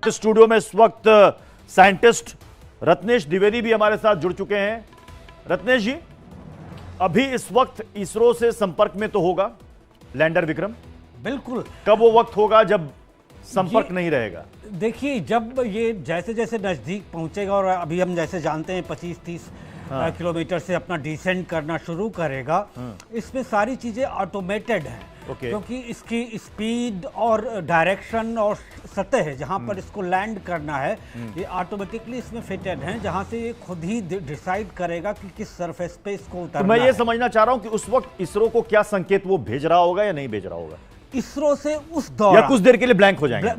Studio में इस वक्त साइंटिस्ट रत्नेश द्विवेदी भी हमारे साथ जुड़ चुके हैं। रत्नेश जी, अभी इस वक्त इसरो से संपर्क में तो होगा लैंडर विक्रम? बिल्कुल। कब वो वक्त होगा जब संपर्क नहीं रहेगा? देखिए, जब ये जैसे जैसे नजदीक पहुंचेगा और अभी हम जैसे जानते हैं 25-30 किलोमीटर से अपना डिसेंड करना शुरू करेगा, इसमें सारी चीजें ऑटोमेटेड हैं। क्योंकि इसकी स्पीड और डायरेक्शन और सतह जहां पर इसको लैंड करना है, ये ऑटोमेटिकली इसमें फिटेड हैं, जहां से ये खुद ही डिसाइड करेगा कि किस सरफेस पे इसको उतरना है। तो मैं ये समझना चाह रहा हूं कि उस वक्त इसरो को क्या संकेत वो भेज रहा होगा या नहीं भेज रहा होगा? इसरो से उस दौरान या कुछ देर के लिए ब्लैंक हो जाएंगे?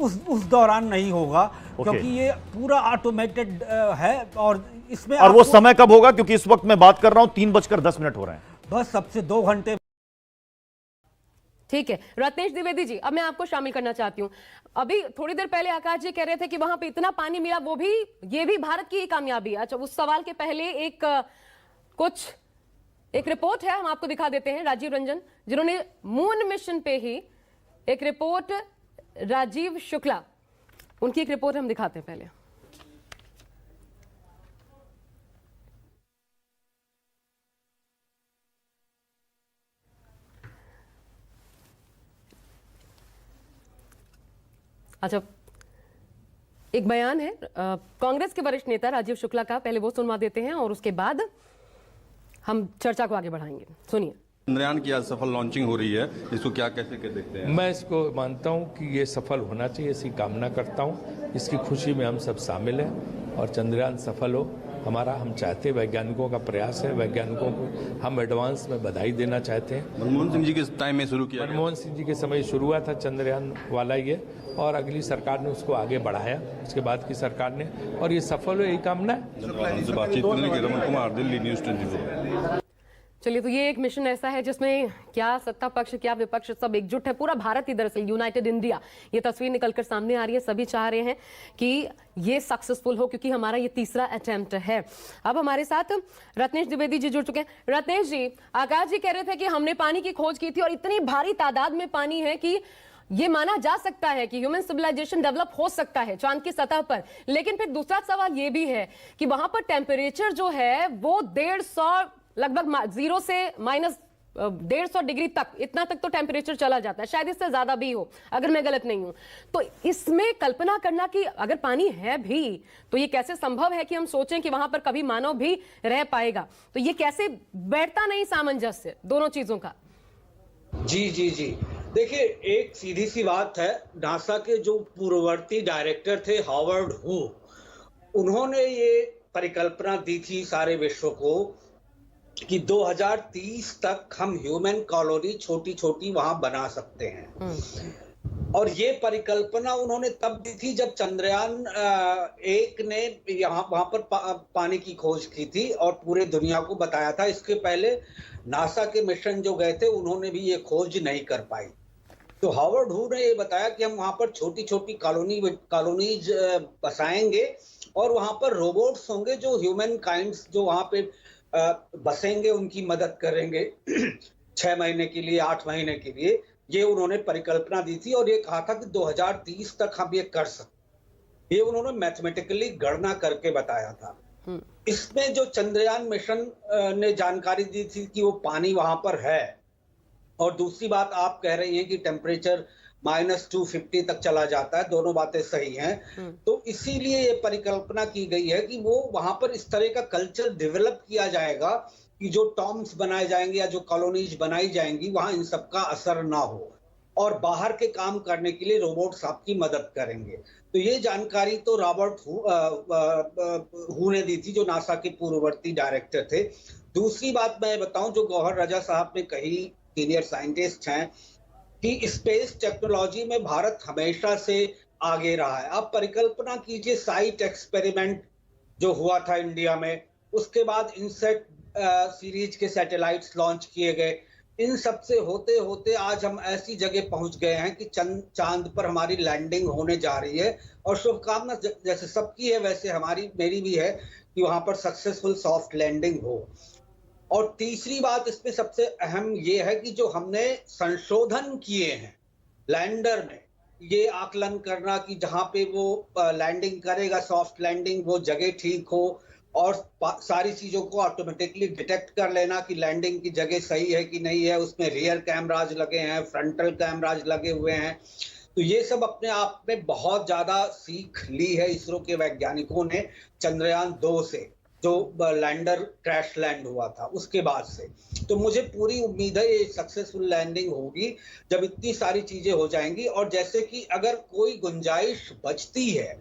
उस दौरान नहीं होगा, क्योंकि ये पूरा ऑटोमेटेड है। और इसमें और वो समय कब होगा? क्योंकि इस वक्त मैं बात कर रहा हूं 3:10 हो रहे हैं। बस सबसे 2 घंटे। ठीक है रत्नेश द्विवेदी जी, अब मैं आपको शामिल करना चाहती हूँ। अभी थोड़ी देर पहले आकाश जी कह रहे थे कि वहां पे इतना पानी मिला, वो भी ये भी भारत की ही कामयाबी है। अच्छा, उस सवाल के पहले एक रिपोर्ट है, हम आपको दिखा देते हैं। राजीव रंजन, जिन्होंने मून मिशन पे ही एक रिपोर्ट, राजीव शुक्ला, उनकी एक रिपोर्ट हम दिखाते हैं पहले। अच्छा, एक बयान है कांग्रेस के वरिष्ठ नेता राजीव शुक्ला का, पहले वो सुनवा देते हैं और उसके बाद हम चर्चा को आगे बढ़ाएंगे। सुनिए। चंद्रयान की आज सफल लॉन्चिंग हो रही है, इसको क्या कैसे देखते हैं? मैं इसको मानता हूं कि ये सफल होना चाहिए, इसकी कामना करता हूं। इसकी खुशी में हम सब शामिल हैं और चंद्रयान सफल हो हमारा हम चाहते हैं। वैज्ञानिकों का प्रयास है, वैज्ञानिकों को हम एडवांस में बधाई देना चाहते हैं। मनमोहन सिंह जी के टाइम में शुरू किया, मनमोहन सिंह जी के समय शुरू हुआ था चंद्रयान वाला ये, और अगली सरकार ने उसको आगे बढ़ाया, उसके बाद की सरकार ने, और ये सफल हो, यही कामना है। बातचीत करने के रमन कुमार, दिल्ली न्यूज़ 24। चलिए, तो ये एक मिशन ऐसा है जिसमें क्या सत्ता पक्ष क्या विपक्ष सब एकजुट है, पूरा भारत ही दरअसल यूनाइटेड इंडिया। ये तस्वीर निकलकर सामने आ रही है, सभी चाह रहे हैं कि ये सक्सेसफुल हो, क्योंकि हमारा ये तीसरा अटेम्प्ट है। अब हमारे साथ रत्नेश द्विवेदी जी जुड़ चुके हैं। रत्नेश जी, आकाश जी कह रहे थे कि हमने पानी की खोज की थी और इतनी भारी तादाद में पानी है कि ये माना जा सकता है कि ह्यूमन सिविलाइजेशन डेवलप हो सकता है चांद की सतह पर। लेकिन फिर दूसरा सवाल ये भी है कि वहां पर टेम्परेचर जो है वो 150, लगभग 0 से -150 डिग्री तक, इतना तक तो टेम्परेचर चला जाता है, शायद इससे ज्यादा भी हो अगर मैं गलत नहीं हूं। तो इसमें कल्पना करना कि अगर पानी है भी तो ये कैसे संभव है कि हम सोचें कि वहां पर कभी मानव भी रह पाएगा? तो ये कैसे बैठता नहीं सामंजस्य दोनों चीजों का? जी देखिए, एक सीधी सी बात है। नासा के जो पूर्ववर्ती डायरेक्टर थे हावर्ड हू, उन्होंने ये परिकल्पना दी थी सारे विश्व को कि 2030 तक हम ह्यूमन कॉलोनी छोटी छोटी वहां बना सकते हैं। और ये परिकल्पना उन्होंने तब दी थी जब चंद्रयान 1 ने वहां पर पानी की खोज की थी और पूरे दुनिया को बताया था। इसके पहले नासा के मिशन जो गए थे उन्होंने भी ये खोज नहीं कर पाई। तो हावर्ड हू ने ये बताया कि हम वहां पर छोटी छोटी कॉलोनीज बसाएंगे और वहां पर रोबोट्स होंगे जो ह्यूमन काइंड्स जो वहां पे बसेंगे, उनकी मदद करेंगे 6 महीने के लिए, 8 महीने के लिए। ये उन्होंने परिकल्पना दी थी और ये कहा था कि 2030 तक हम ये कर सकते। ये उन्होंने मैथमेटिकली गणना करके बताया था। इसमें जो चंद्रयान मिशन ने जानकारी दी थी कि वो पानी वहां पर है, और दूसरी बात आप कह रही हैं कि टेम्परेचर -250 तक चला जाता है, दोनों बातें सही हैं। तो इसीलिए ये परिकल्पना की गई है कि वो वहां पर इस तरह का कल्चर डेवलप किया जाएगा कि जो टॉम्स बनाए जाएंगे या जो कॉलोनीज बनाई जाएंगी वहां इन सब का असर ना हो, और बाहर के काम करने के लिए रोबोट्स आपकी मदद करेंगे। तो ये जानकारी तो रॉबर्ट हू ने दी थी, जो नासा के पूर्ववर्ती डायरेक्टर थे। दूसरी बात मैं बताऊं, जो गौहर रजा साहब ने कही, सीनियर साइंटिस्ट हैं, कि स्पेस टेक्नोलॉजी में भारत हमेशा से आगे रहा है। आप परिकल्पना कीजिए, साइट एक्सपेरिमेंट जो हुआ था इंडिया में, उसके बाद इनसेट सीरीज के सैटेलाइट्स लॉन्च किए गए। इन सब से होते होते आज हम ऐसी जगह पहुंच गए हैं कि चांद पर हमारी लैंडिंग होने जा रही है, और शुभकामना जैसे सबकी है वैसे मेरी भी है कि वहां पर सक्सेसफुल सॉफ्ट लैंडिंग हो। और तीसरी बात इसमें सबसे अहम ये है कि जो हमने संशोधन किए हैं लैंडर में, ये आकलन करना कि जहां पे वो लैंडिंग करेगा, सॉफ्ट लैंडिंग, वो जगह ठीक हो, और सारी चीजों को ऑटोमेटिकली डिटेक्ट कर लेना कि लैंडिंग की जगह सही है कि नहीं है। उसमें रियर कैमराज लगे हैं, फ्रंटल कैमराज लगे हुए हैं। तो ये सब अपने आप में बहुत ज्यादा सीख ली है इसरो के वैज्ञानिकों ने चंद्रयान 2 से, जो लैंडर क्रैश लैंड हुआ था उसके बाद से। तो मुझे पूरी उम्मीद है ये सक्सेसफुल लैंडिंग होगी जब इतनी सारी चीजें हो जाएंगी। और जैसे कि अगर कोई गुंजाइश बचती है,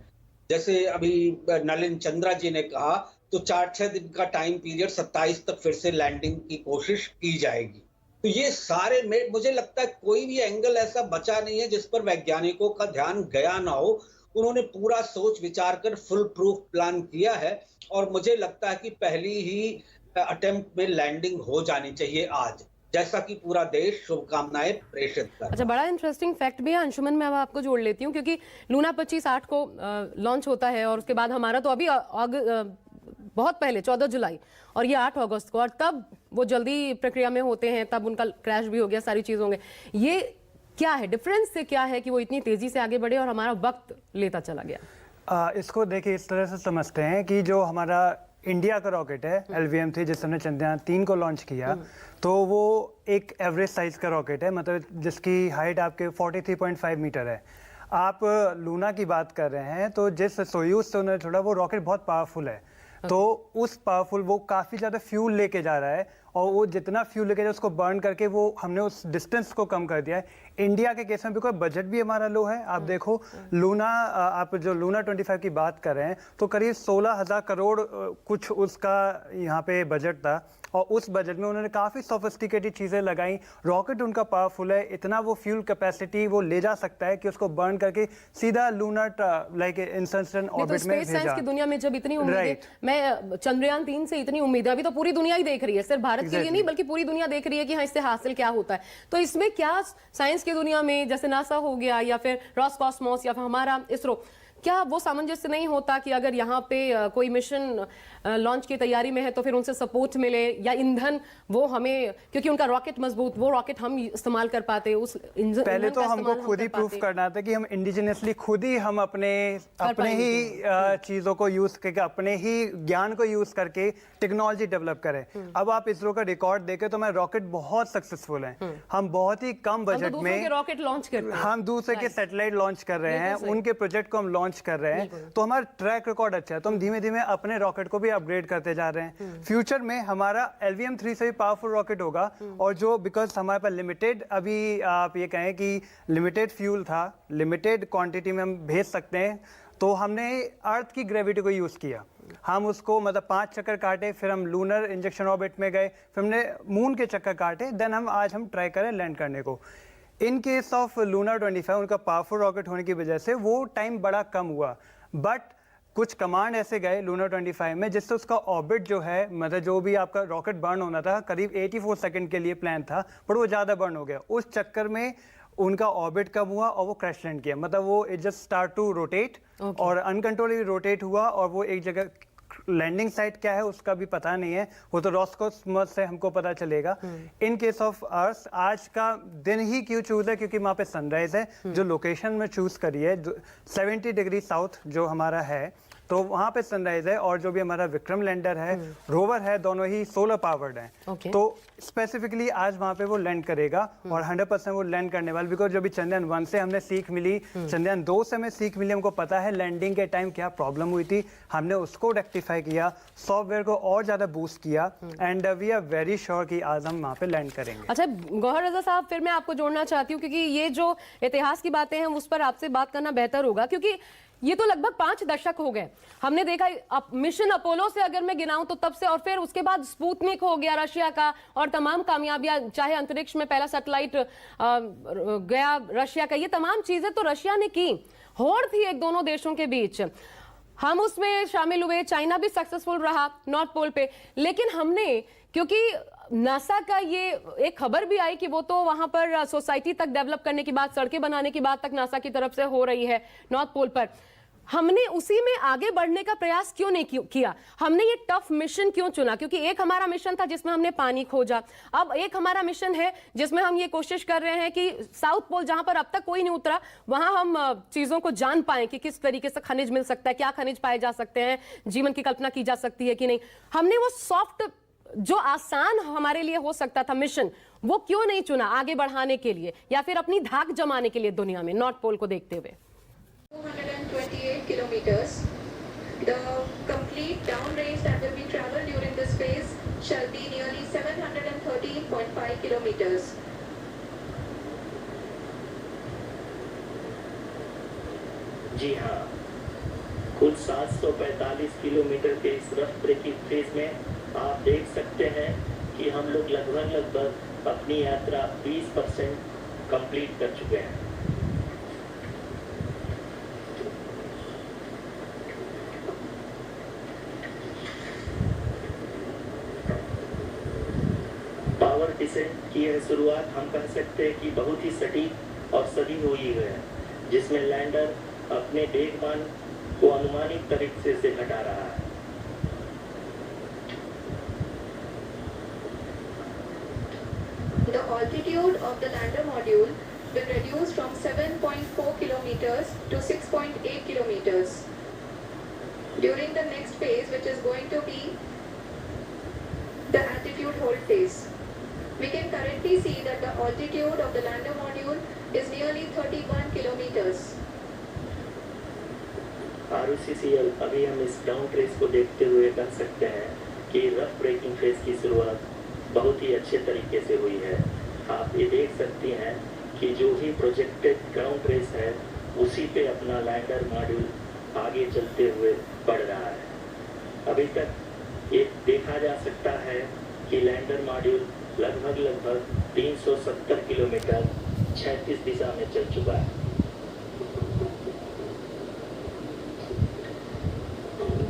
जैसे अभी नलिन चंद्रा जी ने कहा, तो 4-6 दिन का टाइम पीरियड 27 तक फिर से लैंडिंग की कोशिश की जाएगी। तो ये सारे में मुझे लगता है कोई भी एंगल ऐसा बचा नहीं है जिस पर वैज्ञानिकों का ध्यान गया ना हो। उन्होंने पूरा सोच विचार कर फुल प्रूफ प्लान किया है, और मुझे लगता है कि पहली ही अटेम्प्ट में लैंडिंग हो जानी चाहिए आज, जैसा कि पूरा देश शुभकामनाएं प्रेषित कर। अच्छा, बड़ा इंटरेस्टिंग फैक्ट भी है अंशुमन, मैं अब आपको जोड़ लेती हूँ, क्योंकि लूना 25 8 को लॉन्च होता है, और उसके बाद हमारा तो अभी बहुत पहले 14 जुलाई, और ये 8 अगस्त को, और तब वो जल्दी प्रक्रिया में होते हैं, तब उनका क्रैश भी हो गया, सारी चीज होंगे। ये क्या है डिफरेंस से, क्या है कि वो इतनी तेजी से आगे बढ़े और हमारा वक्त लेता चला गया? इसको देखिए इस तरह से समझते हैं कि जो हमारा इंडिया का रॉकेट है LVM-3, जिस हमने चंद्रयान 3 को लॉन्च किया, तो वो एक एवरेज साइज का रॉकेट है, मतलब जिसकी हाइट आपके 43.5 मीटर है। आप लूना की बात कर रहे हैं, तो जिस सोयूज से उन्होंने छोड़ा वो रॉकेट बहुत पावरफुल है। तो उस पावरफुल वो काफ़ी ज़्यादा फ्यूल लेके जा रहा है, और वो जितना फ्यूल लेके जा उसको बर्न करके वो हमने उस डिस्टेंस को कम कर दिया है। इंडिया के केस में बिकॉज बजट भी हमारा लो है। आप देखो लूना, आप जो लूना 25 की बात कर रहे हैं, तो करीब 16,000 करोड़ कुछ उसका यहाँ पे बजट था, और उस बजट में उन्होंने काफ़ी सोफिस्टिकेटेड चीज़ें लगाई। रॉकेट उनका पावरफुल है, इतना वो फ्यूल कैपेसिटी वो ले जा सकता है कि उसको बर्न करके सीधा लूनर लाइक इंसर्शन ऑर्बिट में भेजा। साइंस की दुनिया में जब इतनी उम्मीदें, मैं चंद्रयान 3 से इतनी उम्मीद है, अभी तो पूरी दुनिया ही देख रही है, सिर्फ भारत के लिए नहीं बल्कि पूरी दुनिया देख रही है कि हाँ इससे हासिल क्या होता है। तो इसमें क्या साइंस की दुनिया में, जैसे नासा हो गया या फिर रॉसकॉस्मोस या फिर हमारा इसरो, क्या वो सामंजस्य नहीं होता कि अगर यहाँ पे कोई मिशन लॉन्च की तैयारी में है तो फिर उनसे सपोर्ट मिले, या ईंधन वो हमें, क्योंकि उनका रॉकेट मजबूत, वो रॉकेट हम इस्तेमाल कर पाते, उस पहले तो हमको खुद ही प्रूफ करना था कि हम इंडिजिनियसली खुद ही हम अपने ही चीजों को यूज करके, अपने ही ज्ञान को यूज करके टेक्नोलॉजी डेवलप करें। अब आप इसरो का रिकॉर्ड देखें तो हमारे रॉकेट बहुत सक्सेसफुल हैं। हम बहुत ही कम बजट में रॉकेट लॉन्च कर रहे हैं, हम दूसरे के सैटेलाइट लॉन्च कर रहे हैं, उनके प्रोजेक्ट को हम लॉन्च कर रहे हैं, तो हमारा ट्रैक रिकॉर्ड अच्छा है। तो हम धीमे धीमे अपने रॉकेट को भी अपग्रेड करते जा रहे हैं। फ्यूचर में हमारा LVM-3 से भी पावरफुल रॉकेट होगा, और जो बिकॉज हमारे पास लिमिटेड, अभी आप ये कहें कि लिमिटेड फ्यूल था, लिमिटेड क्वांटिटी में हम भेज सकते हैं, तो हमने अर्थ की ग्रेविटी को यूज किया। हम उसको मतलब 5 चक्कर काटे, फिर हम लूनर इंजेक्शन ऑर्बिट में गए, फिर हमने मून के चक्कर काटे, देन आज हम ट्राई करें लैंड करने को। इन केस ऑफ लूना 25 उनका पावरफुल रॉकेट होने की वजह से वो टाइम बड़ा कम हुआ, बट कुछ कमांड ऐसे गए लूना 25 में जिससे उसका ऑर्बिट जो है, मतलब जो भी आपका रॉकेट बर्न होना था करीब 84 सेकंड के लिए प्लान था, पर वो ज़्यादा बर्न हो गया। उस चक्कर में उनका ऑर्बिट कम हुआ और वो क्रैश लैंड किया, मतलब वो it just start to rotate, और अनकंट्रोलेबली रोटेट हुआ, और वो एक जगह लैंडिंग साइट क्या है उसका भी पता नहीं है, वो तो रॉसकॉस्मोस से हमको पता चलेगा। इन केस ऑफ अर्थ आज का दिन ही क्यों चूज है, क्योंकि वहाँ पे सनराइज है, जो लोकेशन में चूज करी है 70 डिग्री साउथ जो हमारा है, तो वहाँ पे सनराइज है। और जो भी हमारा विक्रम लैंडर है, रोवर है, दोनों ही सोलर पावर्ड हैं। तो स्पेसिफिकली आज वहाँ पे वो लैंड करेगा, और 100% वो लैंड करने वाला, बिकॉज जो भी चंद्रयान 1 से हमने सीख मिली, चंद्रयान 2 से हमें सीख मिली, हमको पता है लैंडिंग के टाइम क्या प्रॉब्लम हुई थी, हमने उसको रेक्टिफाई किया, सॉफ्टवेयर को और ज्यादा बूस्ट किया, and we are very sure कि आज हम वहाँ पे लैंड करेंगे। अच्छा गौहर रजा साहब, फिर मैं आपको जोड़ना चाहती हूँ, क्योंकि ये जो इतिहास की बातें हैं उस पर आपसे बात करना बेहतर होगा, क्योंकि ये तो लगभग 5 दशक हो गए। हमने देखा मिशन अपोलो से अगर मैं गिनाऊं तो तब से, और फिर उसके बाद स्पुतनिक हो गया रशिया का, और तमाम कामयाबियां, चाहे अंतरिक्ष में पहला सैटेलाइट गया रशिया का, ये तमाम चीजें तो रशिया ने की। होड़ थी एक दोनों देशों के बीच, हम उसमें शामिल हुए, चाइना भी सक्सेसफुल रहा नॉर्थ पोल पे, लेकिन हमने, क्योंकि नासा का ये एक खबर भी आई कि वो तो वहां पर सोसाइटी तक डेवलप करने की बात, सड़कें बनाने की बात तक नासा की तरफ से हो रही है नॉर्थ पोल पर, हमने उसी में आगे बढ़ने का प्रयास क्यों नहीं किया? हमने ये टफ मिशन क्यों चुना? क्योंकि एक हमारा मिशन था जिसमें हमने पानी खोजा, अब एक हमारा मिशन है जिसमें हम ये कोशिश कर रहे हैं कि साउथ पोल, जहां पर अब तक कोई नहीं उतरा, वहां हम चीजों को जान पाए कि किस तरीके से खनिज मिल सकता है, क्या खनिज पाए जा सकते हैं, जीवन की कल्पना की जा सकती है कि नहीं। हमने वो सॉफ्ट, जो आसान हमारे लिए हो सकता था मिशन, वो क्यों नहीं चुना आगे बढ़ाने के लिए या फिर अपनी धाक जमाने के लिए दुनिया में नॉर्थ पोल को देखते हुए? 228 kilometers. The complete down range that will be traveled during this phase shall be nearly 713.5 kilometers. जी हाँ, कुल 745 किलोमीटर के इस रफ ब्रेकिंग फेज में आप देख सकते हैं कि हम लोग लगभग अपनी यात्रा 20% कंप्लीट कर चुके हैं। पावर डिसेंट की यह शुरुआत हम कह सकते हैं कि बहुत ही सटीक और सही हुई है, जिसमें लैंडर अपने वेगमान को अनुमानित तरीके से घटा रहा है। The altitude of the lander module will reduce from 7.4 kilometers to 6.8 kilometers. During the next phase, which is going to be the altitude hold phase, we can currently see that the altitude of the lander module is nearly 31 kilometers. ROCCL अभी हम इस down trace को देखते हुए कह सकते हैं कि रफ ब्रेकिंग फेज की शुरुआत बहुत ही अच्छे तरीके से हुई है। आप ये देख सकती हैं कि जो भी प्रोजेक्टेड ग्राउंड ट्रेस है उसी पे अपना लैंडर मॉड्यूल आगे चलते हुए बढ़ रहा है। अभी तक ये देखा जा सकता है कि लैंडर मॉड्यूल लगभग 370 किलोमीटर 36 दिशा में चल चुका है।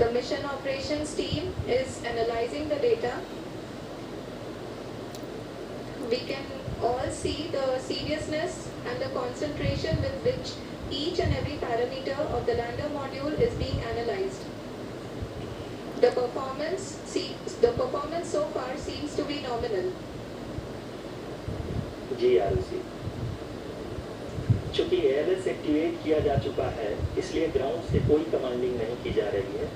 The mission operations team is analyzing the data. We can all see the seriousness and the concentration with which each and every parameter of the lander module is being analyzed. The performance so far seems to be nominal. जी आरुषि, चूंकि airless activate किया जा चुका है, इसलिए ground से कोई commanding नहीं की जा रही है।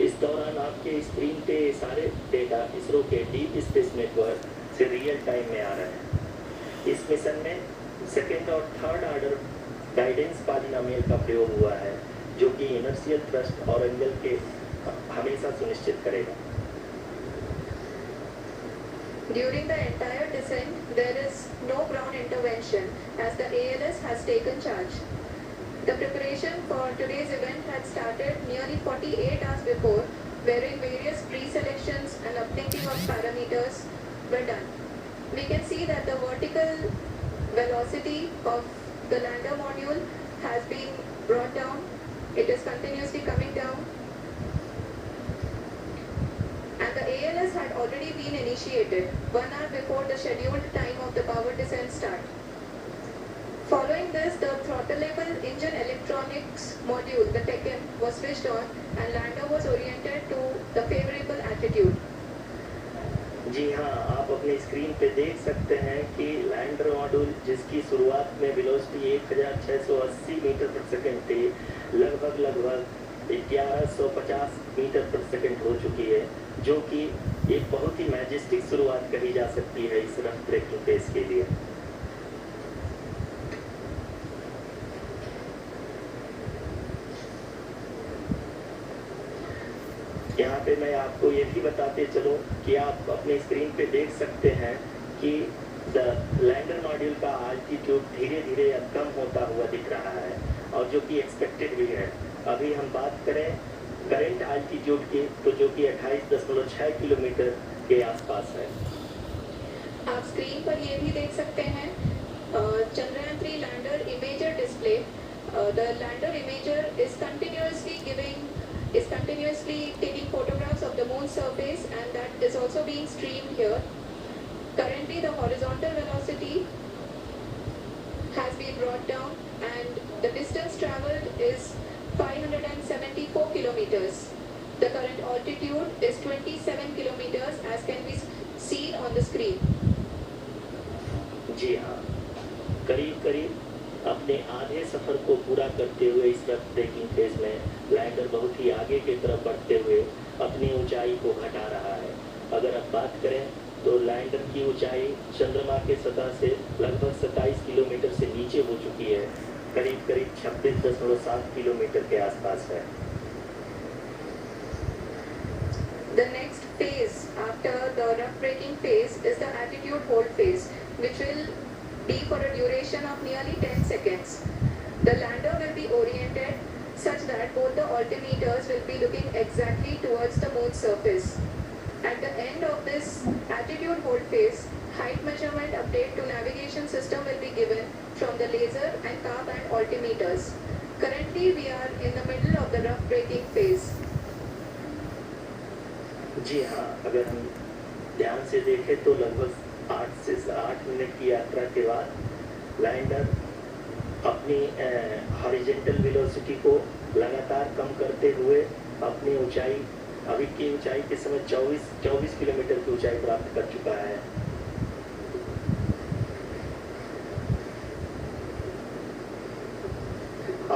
इस दौरान आपके स्क्रीन पे सारे डेटा इसरो के डीप स्पेस नेटवर्क से रियल टाइम में आ रहे हैं। इस मिशन में सेकेंड और थर्ड ऑर्डर गाइडेंस पॉलिनोमियल का प्रयोग हुआ है, जो कि इनर्शियल थ्रस्ट और एंगल के हमेशा सुनिश्चित करेगा। During the entire descent, there is no ground intervention as the ALS has taken charge. The preparation for today's event had started nearly 48 hours before, wherein various pre-selections and updating of parameters were done. We can see that the vertical velocity of the lander module has been brought down. It is continuously coming down. And the ALS had already been initiated 1 hour before the scheduled time of the power descent start. Following this, the throttleable engine electronics module, the TECM, was switched on and lander was oriented to the favorable attitude. जी हाँ, आप अपने screen पे देख सकते हैं कि lander module, जिसकी शुरुआत में वेलोसिटी 1680 मीटर पर सेकंड थी, लगभग 1150 मीटर पर सेकंड हो चुकी है, जो कि एक बहुत ही मैजेस्टिक शुरुआत कही जा सकती है इस रफ ब्रेकिंग फेज के लिए। यहाँ पे मैं आपको ये भी बताते चलूँ कि आप अपने स्क्रीन पे देख सकते हैं कि द लैंडर मॉड्यूल का आल्टीट्यूड धीरे धीरे अब कम होता हुआ दिख रहा है, और जो कि एक्सपेक्टेड भी है। अभी हम बात करें करंट आल्टीट्यूड की, तो जो कि 28.6 किलोमीटर के आसपास है। आप स्क्रीन पर ये भी देख सकते हैं Chandrayaan 3 lander imager display. The lander imager is continuously taking photographs of the moon's surface, and that is also being streamed here. Currently the horizontal velocity has been brought down and the distance traveled is 507 kilometers. The current altitude is 27 kilometers as can be seen on the screen. जी हाँ, करीब करीब अपने आधे सफर को पूरा करते हुए इस रफ ब्रेकिंग फेज में लैंडर बहुत ही आगे की तरफ बढ़ते हुए अपनी ऊंचाई को घटा रहा है। अगर आप बात करें तो लैंडर की ऊंचाई चंद्रमा के सतह से लगभग 27 किलोमीटर से नीचे हो चुकी है, करीब करीब 26.7 किलोमीटर के आसपास है। The next phase after the rough braking phase is the attitude hold phase, which will be for a duration of nearly 10 seconds. The lander will be oriented such that both the altimeters will be looking exactly towards the moon's surface. At the end of this attitude hold phase, height measurement update to navigation system will be given from the laser and car band altimeters. Currently, we are in the middle of the rough braking phase. जी हाँ, अगर हम ध्यान से देखें तो लगभग 8 से 8 minute की यात्रा के बाद लैंडर अपनी हॉरिजॉन्टल वेलोसिटी को लगातार कम करते हुए अपनी ऊंचाई, अभी की ऊंचाई के समय 24 किलोमीटर की ऊंचाई प्राप्त कर चुका है।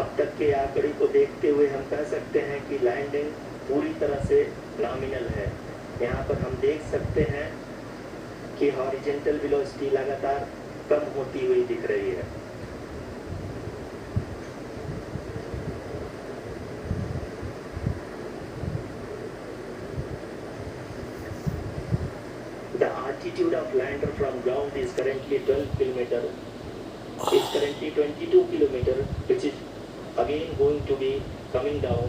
अब तक के आंकड़े को देखते हुए हम कह सकते हैं कि लैंडिंग पूरी तरह से नॉमिनल है। यहाँ पर हम देख सकते हैं कि हॉरिजॉन्टल वेलोसिटी लगातार कम होती हुई दिख रही है। The altitude of lander from ground is currently 12 kilometer. Is currently 22 kilometer, which is again going to be coming down,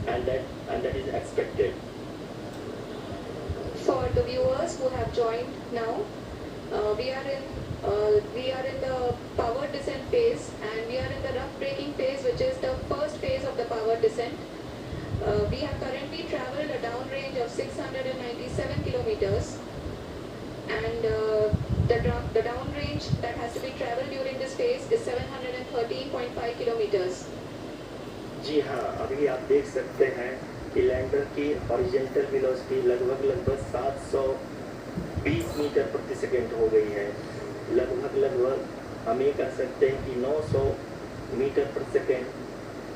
and that is expected. For the viewers who have joined now, we are in the power descent phase, and we are in the rough braking phase, which is the first phase of the power descent. We have currently traveled a downrange of 697 kilometers, and the downrange that has to be traveled during this phase is 713.5 kilometers. जी हाँ, अभी आप देख सकते हैं कि lander की horizontal velocity लगभग 720 metre प्रति सेकंड हो गई है। लगभग हम ये कह सकते हैं कि 900 मीटर प्रति सेकंड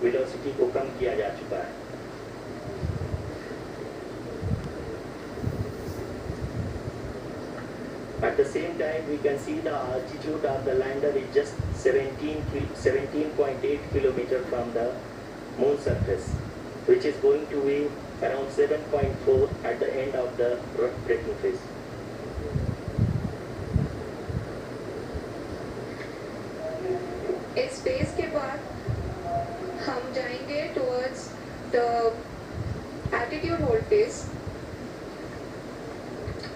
वेलोसिटी को कम किया जा चुका है। At the same time, we can see the altitude of the lander is just 17.8 kilometer from the moon surface, which is going to be around 7.4 at the end of the rough braking phase. इस phase के बाद हम जाएंगे towards the attitude hold phase,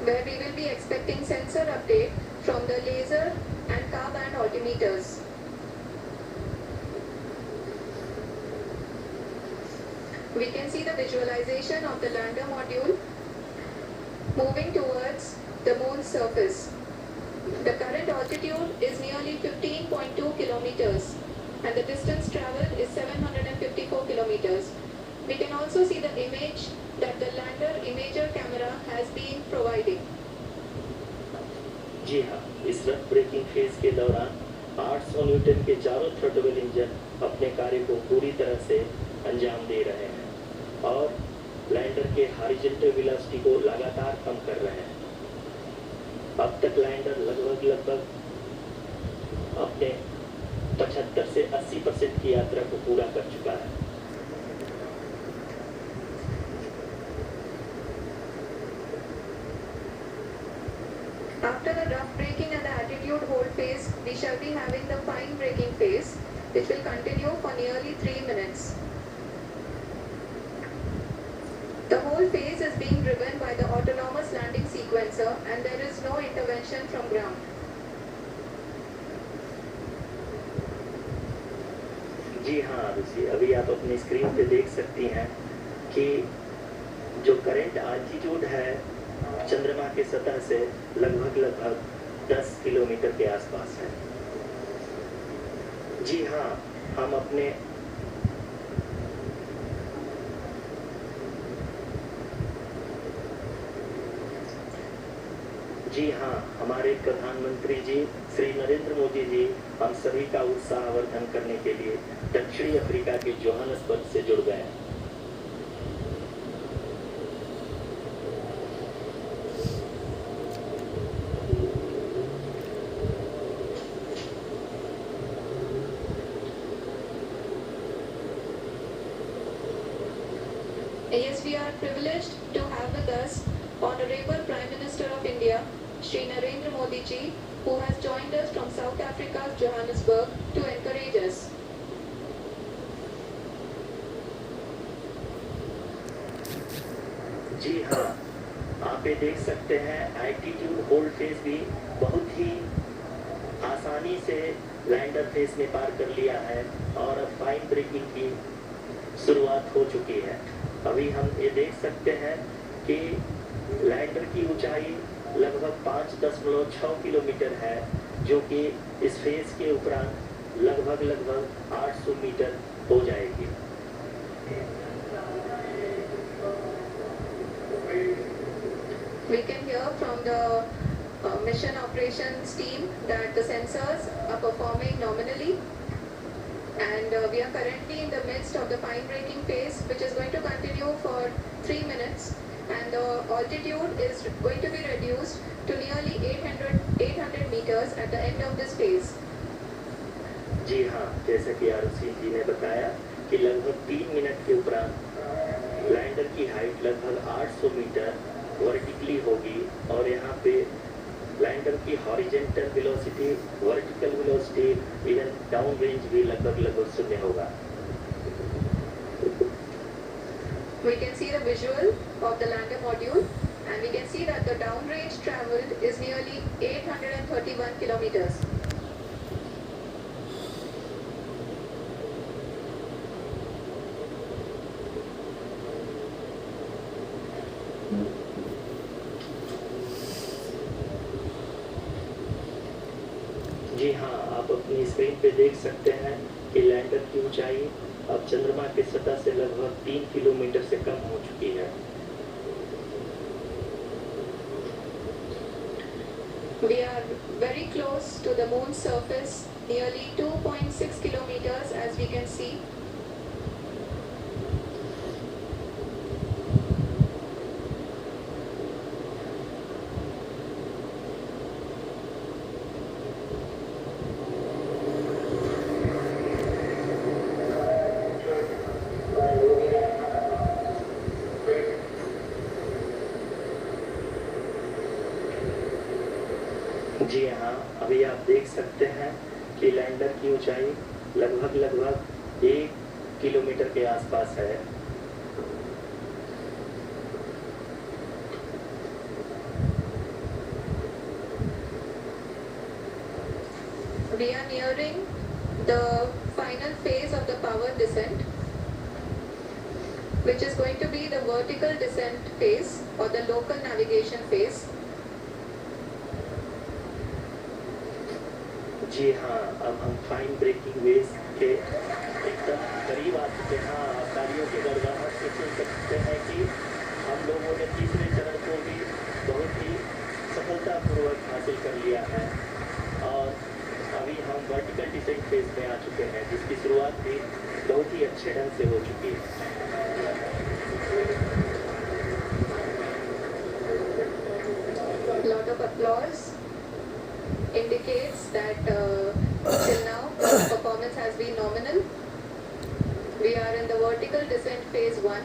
where we will be expecting sensor update from the laser and car band altimeters. We can see the visualization of the lander module moving towards the moon's surface. The current altitude is nearly 15.2 kilometers, and the distance traveled is 754 kilometers. We can also see the image that the lander imager camera has been providing. जी हाँ, इस rough breaking phase के दौरान 800 Newton के चारों throttle engine अपने कार्य को पूरी तरह से अंजाम दे रहे हैं और लैंडर के हॉरिजॉन्टल वेलोसिटी को लगातार कम कर रहे हैं। अब तक लैंडर लगभग अपने 75 से 80% की यात्रा को पूरा कर चुका है। After the rough braking and the attitude hold phase, we shall be having the fine braking phase, which will continue for nearly 3 minutes. The whole phase is being driven by the autonomous landing sequencer, and there is no intervention from ground. जी हाँ रुचि, अभी आप अपनी screen पे देख सकती हैं कि जो करंट आल्टीट्यूड है चंद्रमा के सतह से लगभग 10 किलोमीटर के आसपास है। जी हाँ, हम अपने जी हाँ, हमारे प्रधानमंत्री जी श्री नरेंद्र मोदी जी हम सभी का उत्साहवर्धन करने के लिए दक्षिणी अफ्रीका के जोहान्सबर्ग से जुड़ गए हैं। Yes, we are privileged to have with us Honorable Prime Minister of India, Shri Narendra Modi ji, who has joined us from South Africa's Johannesburg to encourage us. जी हाँ, आप ये देख सकते हैं एल्टीट्यूड होल्ड फेज भी बहुत ही आसानी से लैंडर फेज में पार कर लिया है और अब फाइन ब्रेकिंग की शुरुआत हो चुकी है। अभी हम ये देख सकते हैं कि लैंडर की ऊंचाई लगभग 5.6 किलोमीटर है, जो कि इस फेज के उपरांत लगभग 800 मीटर हो जाएगी। We can hear from the mission operations team that the sensors are performing nominally, and we are currently in the midst of the fine braking phase, which is going to continue for 3 minutes, and the altitude is going to be reduced to nearly 800 meters at the end of this phase. जी हाँ, जैसा कि आरुषि जी ने बताया कि लगभग 3 minute के उपरांत lander की हाइट लगभग 800 मीटर वर्टिकली होगी और यहाँ पे लैंडर की horizontal velocity, vertical velocity, even down range भी लगभग शून्य होगा। We can see the visual of the lander module, and we can see that the down range traveled is nearly 831 kilometers. जी हाँ, आप अपनी स्क्रीन पे देख सकते हैं कि लैंडर की ऊंचाई अब चंद्रमा की सतह से लगभग 3 किलोमीटर से कम हो चुकी है। We are very close to the moon's surface, nearly 2.6 kilometers, as we can see. जी हाँ, अभी आप देख सकते हैं कि लैंडर की ऊंचाई लगभग 1 किलोमीटर के आसपास है। We are nearing the final phase of the power descent, which is going to be the vertical descent phase or the local navigation phase. जी हाँ, अब हम फाइन ब्रेकिंग वेज के एकदम करीब आ चुके हैं। आप तालियों के गड़गड़ाहट से सुन सकते हैं कि हम लोगों ने तीसरे चरण को भी बहुत ही सफलतापूर्वक हासिल कर लिया है और अभी हम वर्टिकल डिसेंट फेज में आ चुके हैं, जिसकी शुरुआत भी बहुत ही अच्छे ढंग से हो चुकी है। Lot of applause indicates that till now the performance has been nominal. We are in the vertical descent phase 1.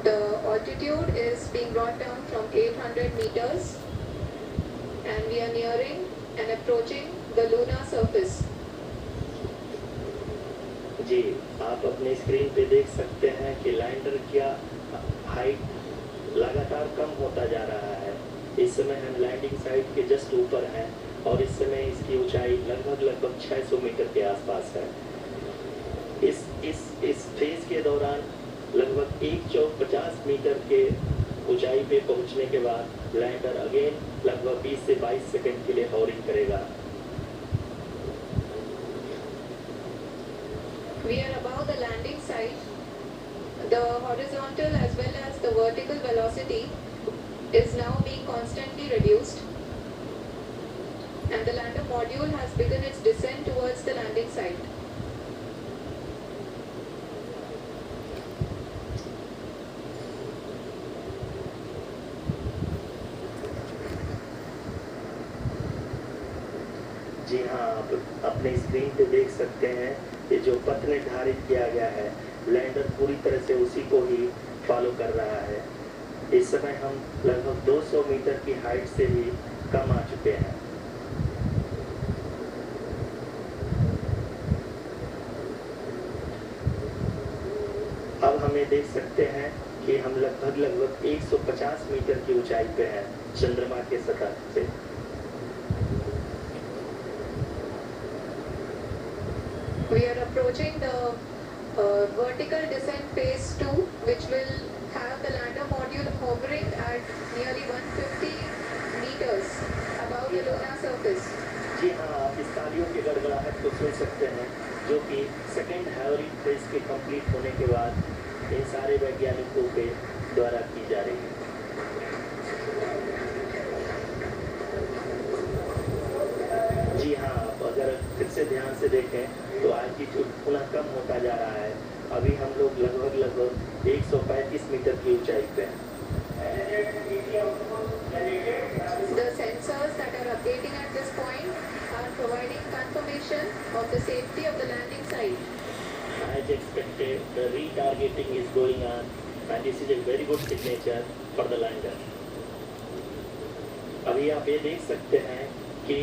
The altitude is being brought down from 800 meters, and we are nearing and approaching the lunar surface. जी, आप अपने screen पे देख सकते हैं कि lander का height लगातार कम होता जा रहा है। इस समय हम लैंडिंग साइट के जस्ट ऊपर हैं और इस समय इसकी ऊंचाई लगभग 600 मीटर के आसपास है। इस फेज के दौरान लगभग 150 मीटर के ऊंचाई पे पहुंचने के बाद लैंडर अगेन लगभग 20 से 22 सेकंड के लिए हॉरिंग करेगा। We are above the landing site. The horizontal as well as the vertical velocity is now being constantly reduced, and the lander module has begun its descent towards the landing site. जी हाँ, आप अपने screen पे देख सकते हैं कि जो पथ निर्धारित किया गया है, लैंडर पूरी तरह से उसी को ही फॉलो कर रहा है। इस समय हम लगभग 200 मीटर की हाइट से भी कम आ चुके हैं। अब हमें देख सकते हैं कि हम लगभग 150 मीटर की ऊंचाई पे हैं चंद्रमा के सतह से। We are approaching the vertical descent phase 2, which will have the lander module hovering at nearly 150 meters above the lunar surface. जी हाँ, आप इस तालियों की गड़गड़ाहट को सुन सकते हैं, जो कि सेकेंड हैवरिंग फेज के कंप्लीट होने के बाद इन सारे वैज्ञानिकों के द्वारा की जा रही है। जी हाँ, आप अगर फिर से ध्यान से देखें तो एल्टीट्यूड पुनः कम होता जा रहा है। अभी हम लोग लगभग 135 मीटर की ऊंचाई पे हैं। The sensors that are updating at this point are providing confirmation of the safety of the landing site. As expected, the retargeting is going on, and this is a very good signature for the lander. अभी आप ये देख सकते हैं कि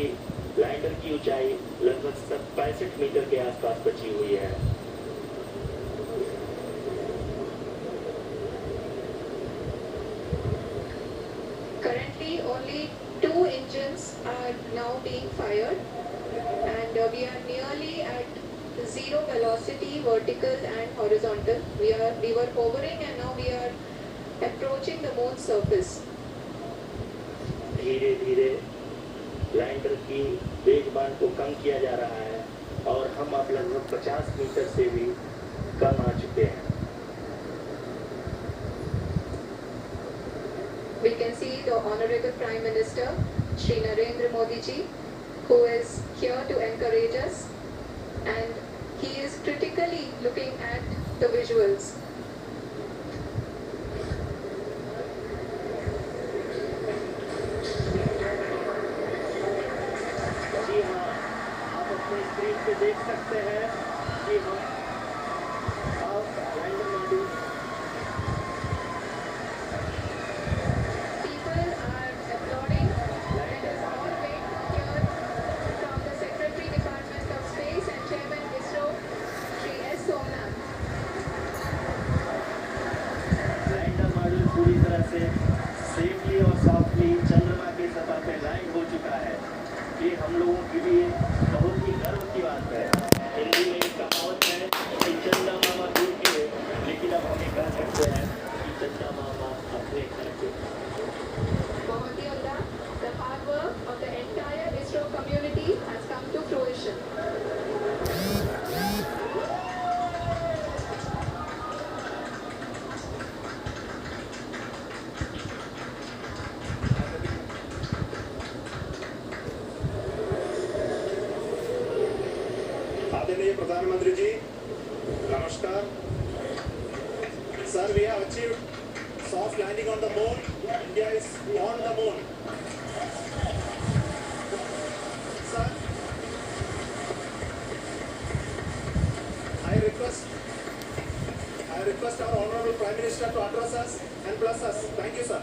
lander की ऊंचाई लगभग 65 मीटर के आसपास बची हुई है। Currently, only 2 engines are now being fired, and we are nearly at zero velocity, vertical and horizontal. We were hovering, and now we are approaching the moon's surface. धीरे धीरे लैंडर की वेगमान को कम किया जा रहा है और हम अब लगभग 50 मीटर से भी कम आ चुके हैं। We can see the Honorable Prime Minister, Shri Narendra Modi ji, who is here to encourage us, and he is critically looking at the visuals. जी हाँ, आप अपने स्क्रीन पे देख सकते हैं कि हम lander module People are applauding, and as all wait to hear from the Secretary Department of Space and Chairman ISRO, Shri S. Somnath. Lander module पूरी तरह से सेफली और सॉफ्टली चंद्रमा के सतह पे लैंड हो चुका है। ये हम लोगों के लिए बहुत ही गर्व की बात है। हिंदी में एक कहावत है कि चंदा मामा दूर के, लेकिन अब हम ये कह सकते हैं कि चंदा मामा अपने घर के। Mohammed Allah, the hard work of the entire ISRO community has come to fruition. आदरणीय प्रधानमंत्री जी, नमस्कार। Sir, we have achieved soft landing on the moon. India is on the moon. Sir, I request our Honorable Prime Minister to address us and bless us. Thank you, sir.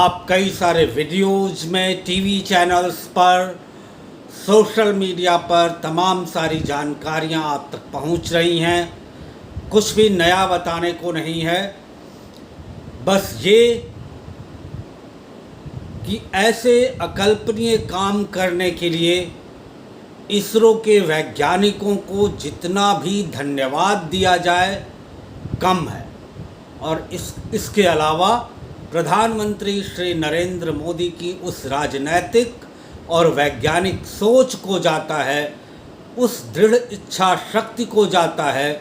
आप कई सारे videos में, TV channels पर, social media पर तमाम सारी जानकारियां आप तक पहुंच रही हैं। कुछ भी नया बताने को नहीं है, बस ये कि ऐसे अकल्पनीय काम करने के लिए इसरो के वैज्ञानिकों को जितना भी धन्यवाद दिया जाए कम है। और इसके अलावा प्रधानमंत्री श्री नरेंद्र मोदी की उस राजनैतिक और वैज्ञानिक सोच को जाता है, उस दृढ़ इच्छा शक्ति को जाता है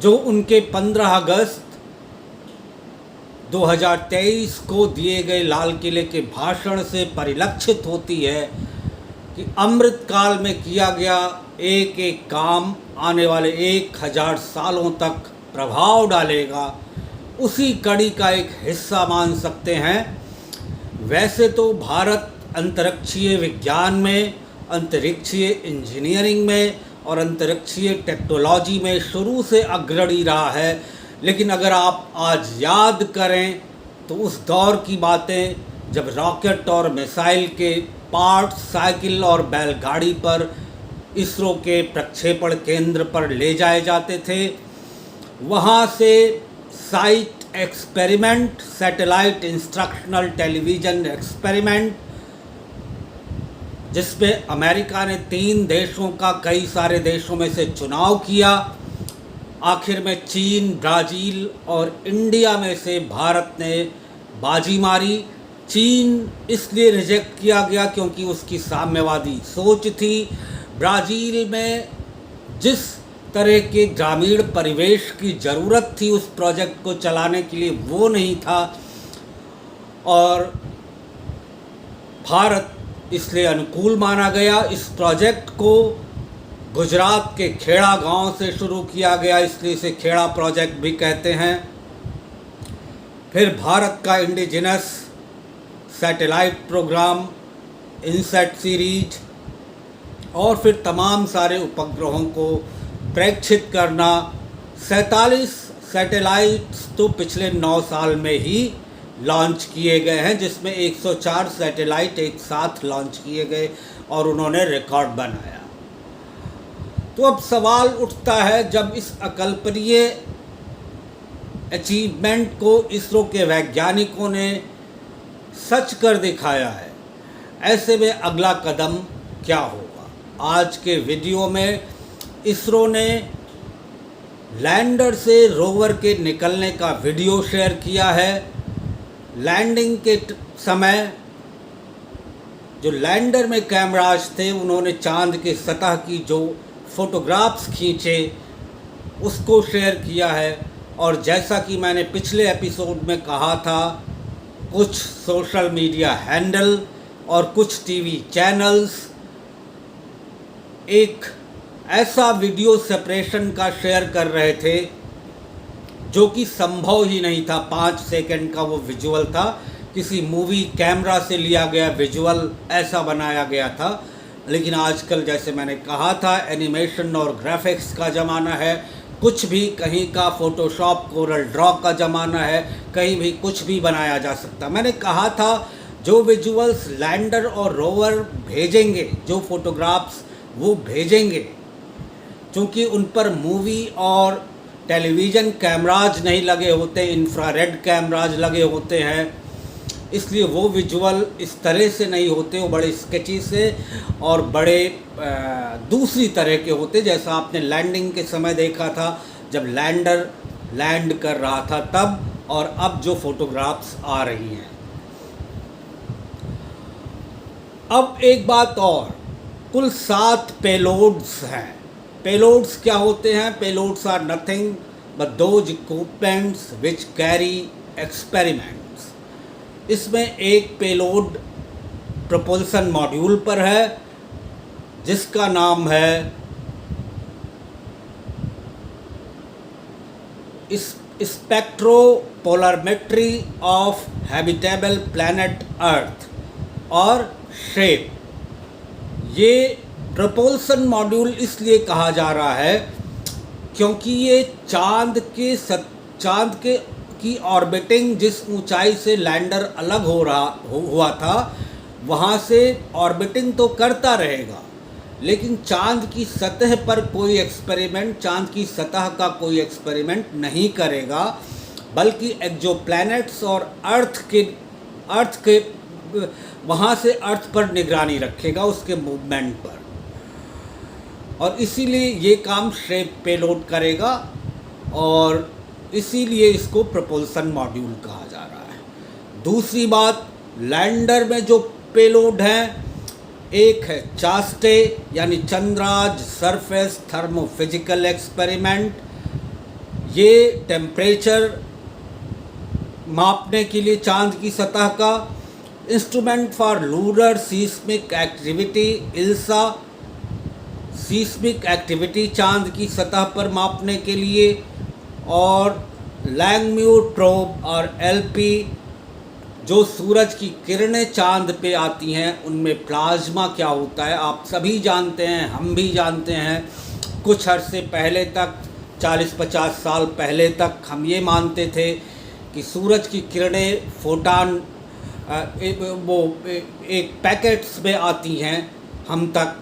जो उनके 15 अगस्त 2023 को दिए गए लाल किले के भाषण से परिलक्षित होती है कि अमृतकाल में किया गया एक एक काम आने वाले 1000 सालों तक प्रभाव डालेगा, उसी कड़ी का एक हिस्सा मान सकते हैं। वैसे तो भारत अंतरिक्षीय विज्ञान में, अंतरिक्षीय इंजीनियरिंग में और अंतरिक्षीय टेक्नोलॉजी में शुरू से अग्रणी रहा है, लेकिन अगर आप आज याद करें तो उस दौर की बातें जब रॉकेट और मिसाइल के पार्ट्स साइकिल और बैलगाड़ी पर इसरो के प्रक्षेपण केंद्र पर ले जाए जाते थे, वहाँ से site experiment, satellite instructional television experiment, जिसमें अमेरिका ने 3 देशों का कई सारे देशों में से चुनाव किया, आखिर में चीन, ब्राज़ील और इंडिया में से भारत ने बाजी मारी। चीन इसलिए रिजेक्ट किया गया क्योंकि उसकी साम्यवादी सोच थी। ब्राज़ील में जिस तरह के ग्रामीण परिवेश की ज़रूरत थी उस प्रोजेक्ट को चलाने के लिए, वो नहीं था, और भारत इसलिए अनुकूल माना गया। इस प्रोजेक्ट को गुजरात के खेड़ा गांव से शुरू किया गया, इसलिए इसे खेड़ा प्रोजेक्ट भी कहते हैं। फिर भारत का indigenous satellite programme, INSAT series, और फिर तमाम सारे उपग्रहों को प्रेक्षित करना। 47 सैटेलाइट्स तो पिछले 9 साल में ही लॉन्च किए गए हैं, जिसमें 104 सैटेलाइट एक साथ लॉन्च किए गए और उन्होंने रिकॉर्ड बनाया। तो अब सवाल उठता है, जब इस अकल्पनीय अचीवमेंट को इसरो के वैज्ञानिकों ने सच कर दिखाया है, ऐसे में अगला कदम क्या होगा। आज के वीडियो में इसरो ने लैंडर से रोवर के निकलने का वीडियो शेयर किया है। लैंडिंग के समय जो लैंडर में कैमराज थे, उन्होंने चांद के सतह की जो फोटोग्राफ्स खींचे उसको शेयर किया है। और जैसा कि मैंने पिछले एपिसोड में कहा था, कुछ सोशल मीडिया हैंडल और कुछ टीवी चैनल्स एक ऐसा वीडियो सेपरेशन का शेयर कर रहे थे जो कि संभव ही नहीं था। 5 सेकंड का वो विजुअल था, किसी मूवी कैमरा से लिया गया विजुअल ऐसा बनाया गया था। लेकिन आजकल, जैसे मैंने कहा था, एनिमेशन और ग्राफिक्स का ज़माना है। कुछ भी, कहीं का फोटोशॉप, कोरल ड्रॉ का ज़माना है, कहीं भी कुछ भी बनाया जा सकता। मैंने कहा था जो विजुअल्स लैंडर और रोवर भेजेंगे, जो फोटोग्राफ्स वो भेजेंगे, क्योंकि उन पर मूवी और टेलीविज़न कैमराज नहीं लगे होते, इंफ्रारेड कैमराज लगे होते हैं, इसलिए वो विजुअल इस तरह से नहीं होते, वो बड़े स्केची से और बड़े दूसरी तरह के होते, जैसा आपने लैंडिंग के समय देखा था जब लैंडर लैंड कर रहा था तब, और अब जो फोटोग्राफ्स आ रही हैं। अब एक बात और, कुल 7 पेलोड्स हैं। पेलोड्स क्या होते हैं? Payloads are nothing but those equipments which carry experiments. इसमें एक पेलोड प्रोपल्सन मॉड्यूल पर है जिसका नाम है स्पेक्ट्रोपोलरिमेट्री ऑफ हैबिटेबल प्लैनेट अर्थ और शेप। ये प्रोपल्सन मॉड्यूल इसलिए कहा जा रहा है क्योंकि ये चांद की ऑर्बिटिंग, जिस ऊंचाई से लैंडर अलग हुआ था, वहाँ से ऑर्बिटिंग तो करता रहेगा, लेकिन चांद की सतह पर कोई एक्सपेरिमेंट, चांद की सतह का कोई एक्सपेरिमेंट नहीं करेगा, बल्कि एक्सोप्लैनेट्स और अर्थ के वहाँ से अर्थ पर निगरानी रखेगा, उसके मूवमेंट पर। और इसीलिए ये काम शेप पेलोड करेगा और इसीलिए इसको प्रोपल्सन मॉड्यूल कहा जा रहा है। दूसरी बात, लैंडर में जो पेलोड हैं, एक है चास्टे यानी चंद्राज सरफेस थर्मोफिजिकल एक्सपेरिमेंट। ये टेम्परेचर मापने के लिए चांद की सतह का, instrument for lunar seismic activity ILSA, seismic activity चांद की सतह पर मापने के लिए, और लैंगम्यू प्रोब और एलपी जो सूरज की किरणें चांद पे आती हैं उनमें प्लाज्मा क्या होता है आप सभी जानते हैं, हम भी जानते हैं। कुछ अरसे पहले तक 40-50 साल पहले तक हम ये मानते थे कि सूरज की किरणें फोटान वो एक पैकेट्स में आती हैं हम तक,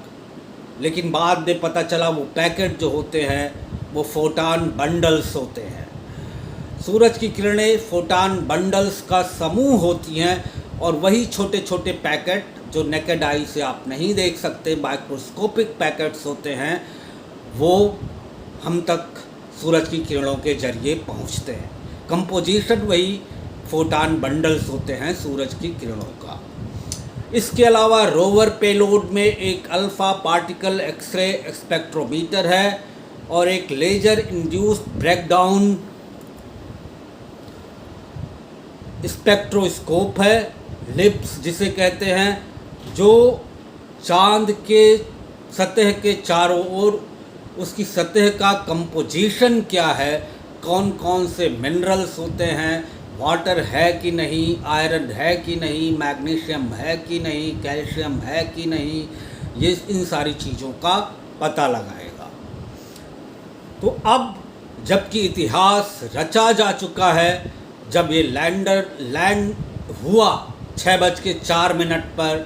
लेकिन बाद में पता चला वो पैकेट जो होते हैं वो फोटान बंडल्स होते हैं। सूरज की किरणें फोटान बंडल्स का समूह होती हैं और वही छोटे छोटे पैकेट जो नेकेड आई से आप नहीं देख सकते, माइक्रोस्कोपिक पैकेट्स होते हैं, वो हम तक सूरज की किरणों के जरिए पहुंचते हैं। कंपोजिशन वही फोटान बंडल्स होते हैं सूरज की किरणों का। इसके अलावा रोवर पेलोड में एक अल्फ़ा पार्टिकल एक्सरे स्पेक्ट्रोमीटर है और एक लेजर इंड्यूस्ड ब्रेकडाउन स्पेक्ट्रोस्कोप है, लिप्स जिसे कहते हैं, जो चांद के सतह के चारों ओर उसकी सतह का कंपोजिशन क्या है, कौन कौन से मिनरल्स होते हैं, वाटर है कि नहीं, आयरन है कि नहीं, मैग्नीशियम है कि नहीं, कैल्शियम है कि नहीं, ये इन सारी चीज़ों का पता लगाएगा। तो अब जबकि इतिहास रचा जा चुका है, जब ये लैंडर लैंड हुआ 6:04 पर,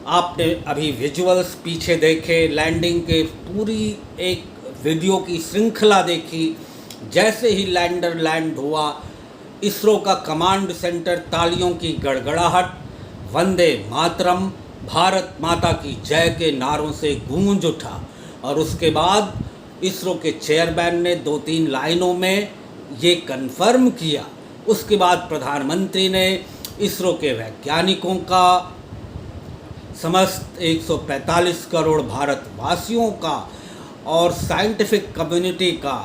आपने अभी विजुअल्स पीछे देखे, लैंडिंग के पूरी एक वीडियो की श्रृंखला देखी। जैसे ही लैंडर लैंड हुआ, इसरो का कमांड सेंटर तालियों की गड़गड़ाहट, वंदे मातरम, भारत माता की जय के नारों से गूंज उठा और उसके बाद इसरो के चेयरमैन ने 2-3 लाइनों में ये कन्फर्म किया। उसके बाद प्रधानमंत्री ने इसरो के वैज्ञानिकों का, समस्त 145 करोड़ भारतवासियों का और साइंटिफिक कम्युनिटी का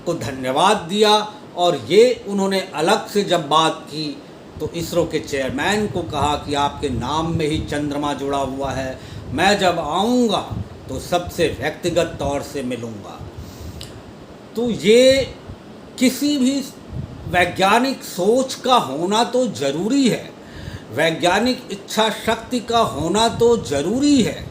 को धन्यवाद दिया। और ये उन्होंने अलग से जब बात की तो इसरो के चेयरमैन को कहा कि आपके नाम में ही चंद्रमा जुड़ा हुआ है, मैं जब आऊँगा तो सबसे व्यक्तिगत तौर से मिलूँगा। तो ये किसी भी वैज्ञानिक सोच का होना तो ज़रूरी है, वैज्ञानिक इच्छा शक्ति का होना तो ज़रूरी है,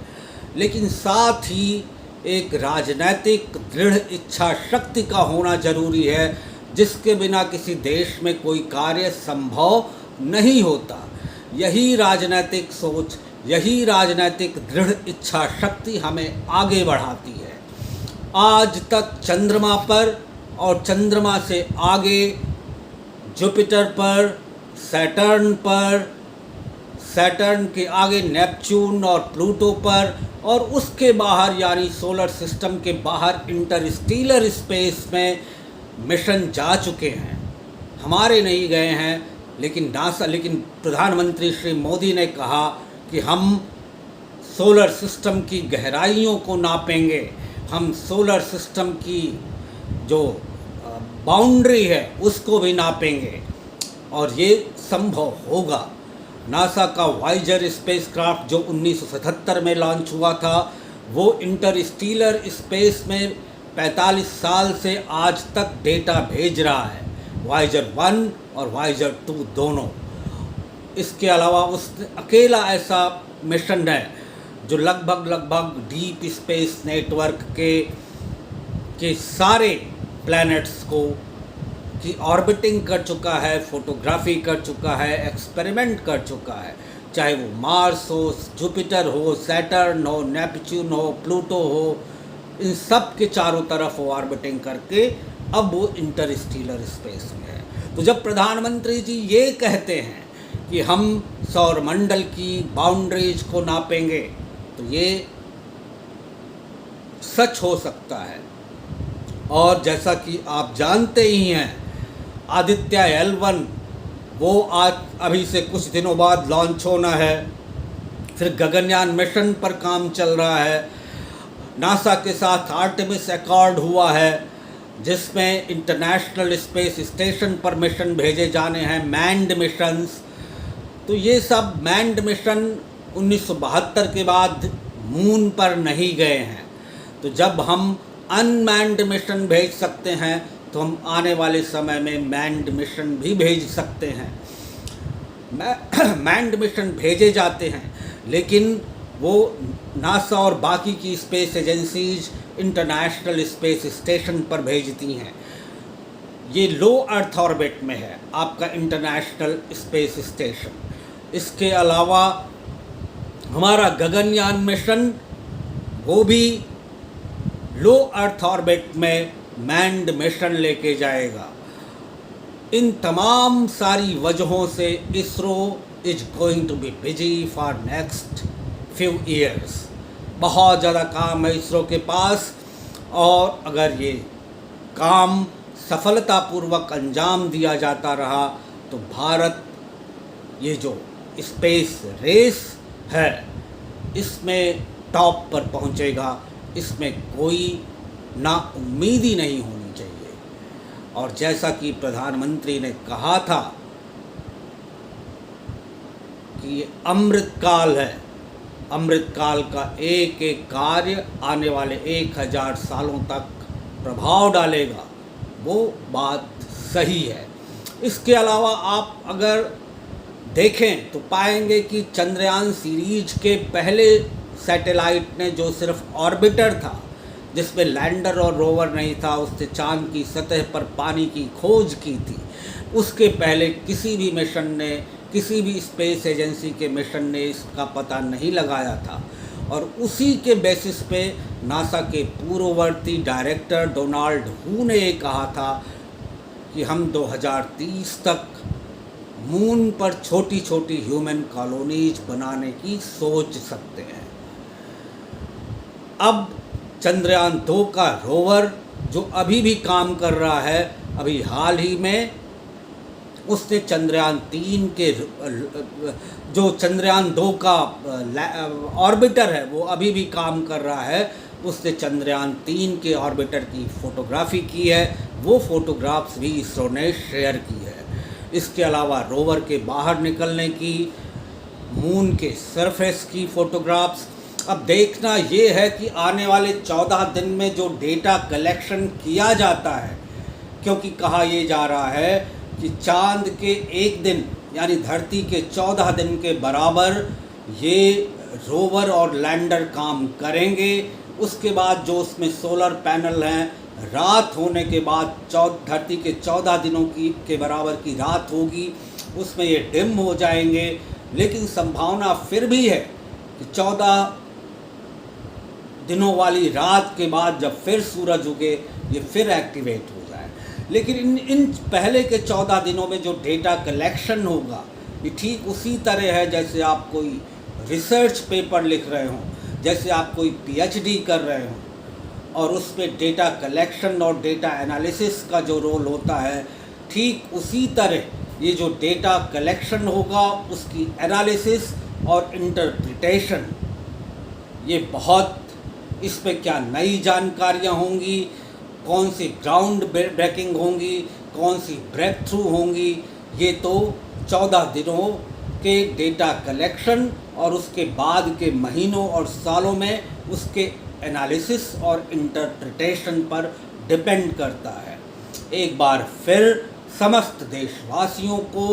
लेकिन साथ ही एक राजनैतिक दृढ़ इच्छा शक्ति का होना ज़रूरी है, जिसके बिना किसी देश में कोई कार्य संभव नहीं होता। यही राजनैतिक सोच, यही राजनैतिक दृढ़ इच्छा शक्ति हमें आगे बढ़ाती है। आज तक चंद्रमा पर और चंद्रमा से आगे जुपिटर पर, सैटर्न के आगे नेपच्यून और प्लूटो पर, और उसके बाहर यानी सोलर सिस्टम के बाहर इंटरस्टेलर स्पेस में मिशन जा चुके हैं। हमारे नहीं गए हैं, लेकिन प्रधानमंत्री श्री मोदी ने कहा कि हम सोलर सिस्टम की गहराइयों को नापेंगे, हम सोलर सिस्टम की जो बाउंड्री है उसको भी नापेंगे, और ये संभव होगा। नासा का वाइजर स्पेसक्राफ्ट जो 1977 में लॉन्च हुआ था, वो इंटरस्टेलर स्पेस में 45 साल से आज तक डेटा भेज रहा है, वाइजर 1 और वाइजर 2 दोनों। इसके अलावा उस अकेला ऐसा मिशन है जो लगभग डीप स्पेस नेटवर्क के सारे प्लैनेट्स को की ऑर्बिटिंग कर चुका है, फोटोग्राफी कर चुका है, एक्सपेरिमेंट कर चुका है, चाहे वो मार्स हो, जुपिटर हो, सैटर्न हो, नेपच्यून हो, प्लूटो हो, इन सब के चारों तरफ वो ऑर्बिटिंग करके अब वो इंटरस्टेलर स्पेस में है। तो जब प्रधानमंत्री जी ये कहते हैं कि हम सौरमंडल की बाउंड्रीज को नापेंगे, तो ये सच हो सकता है। और जैसा कि आप जानते ही हैं, आदित्य L1 वो आज अभी से कुछ दिनों बाद लॉन्च होना है। फिर गगनयान मिशन पर काम चल रहा है, नासा के साथ आर्टेमिस अकॉर्ड हुआ है, जिसमें इंटरनेशनल स्पेस स्टेशन पर मिशन भेजे जाने हैं, मैन्ड मिशंस। तो ये सब मैन्ड मिशन 1972 के बाद मून पर नहीं गए हैं। तो जब हम अनमैन्ड मिशन भेज सकते हैं तो हम आने वाले समय में मैन्ड मिशन भी भेज सकते हैं। मैन्ड मिशन भेजे जाते हैं, लेकिन वो नासा और बाकी की space agencies international space station पर भेजती हैं। ये लो अर्थ ऑर्बिट में है आपका इंटरनेशनल स्पेस स्टेशन। इसके अलावा हमारा गगनयान मिशन वो भी लो अर्थ ऑर्बिट में मैन्ड मिशन लेके जाएगा। इन तमाम सारी वजहों से ISRO is going to be busy for next few years. बहुत ज़्यादा काम है इसरो के पास, और अगर ये काम सफलतापूर्वक अंजाम दिया जाता रहा तो भारत ये जो स्पेस रेस है इसमें टॉप पर पहुंचेगा। इसमें कोई नाउम्मीद ही नहीं होनी चाहिए। और जैसा कि प्रधानमंत्री ने कहा था कि ये अमृतकाल है, अमृतकाल का एक एक कार्य आने वाले 1000 सालों तक प्रभाव डालेगा, वो बात सही है। इसके अलावा आप अगर देखें तो पाएंगे कि चंद्रयान सीरीज के पहले सैटेलाइट ने जो सिर्फ ऑर्बिटर था, जिसमें लैंडर और रोवर नहीं था, उससे चांद की सतह पर पानी की खोज की थी। उसके पहले किसी भी मिशन ने, किसी भी स्पेस एजेंसी के मिशन ने इसका पता नहीं लगाया था। और उसी के बेसिस पे नासा के पूर्ववर्ती डायरेक्टर डोनाल्ड हू ने ये कहा था कि हम 2030 तक मून पर छोटी छोटी ह्यूमन कॉलोनीज बनाने की सोच सकते हैं। अब चंद्रयान 2 का रोवर जो अभी भी काम कर रहा है, अभी हाल ही में उसने चंद्रयान 3 के जो चंद्रयान 2 का ऑर्बिटर है वो अभी भी काम कर रहा है। उसने चंद्रयान 3 के ऑर्बिटर की फ़ोटोग्राफी की है, वो फ़ोटोग्राफ्स भी इसरो ने शेयर की है। इसके अलावा रोवर के बाहर निकलने की, मून के सरफेस की फ़ोटोग्राफ्स। अब देखना ये है कि आने वाले 14 दिन में जो डेटा कलेक्शन किया जाता है, क्योंकि कहा यह जा रहा है कि चांद के एक दिन यानी धरती के 14 दिन के बराबर ये रोवर और लैंडर काम करेंगे। उसके बाद जो उसमें सोलर पैनल हैं, रात होने के बाद धरती के 14 दिनों के बराबर की रात होगी, उसमें ये डिम हो जाएंगे। लेकिन संभावना फिर भी है कि 14 दिनों वाली रात के बाद जब फिर सूरज उगे ये फिर एक्टिवेट हो जाए। लेकिन इन पहले के 14 दिनों में जो डेटा कलेक्शन होगा ये ठीक उसी तरह है जैसे आप कोई रिसर्च पेपर लिख रहे हों, जैसे आप कोई PhD कर रहे हों, और उस पर डेटा कलेक्शन और डेटा एनालिसिस का जो रोल होता है, ठीक उसी तरह ये जो डेटा कलेक्शन होगा उसकी एनालिसिस और इंटरप्रिटेशन, ये बहुत, इस पे क्या नई जानकारियाँ होंगी, कौन सी ग्राउंड ब्रेकिंग होंगी, कौन सी ब्रेक थ्रू होंगी, ये तो 14 दिनों के डेटा कलेक्शन और उसके बाद के महीनों और सालों में उसके एनालिसिस और इंटरप्रिटेशन पर डिपेंड करता है। एक बार फिर समस्त देशवासियों को,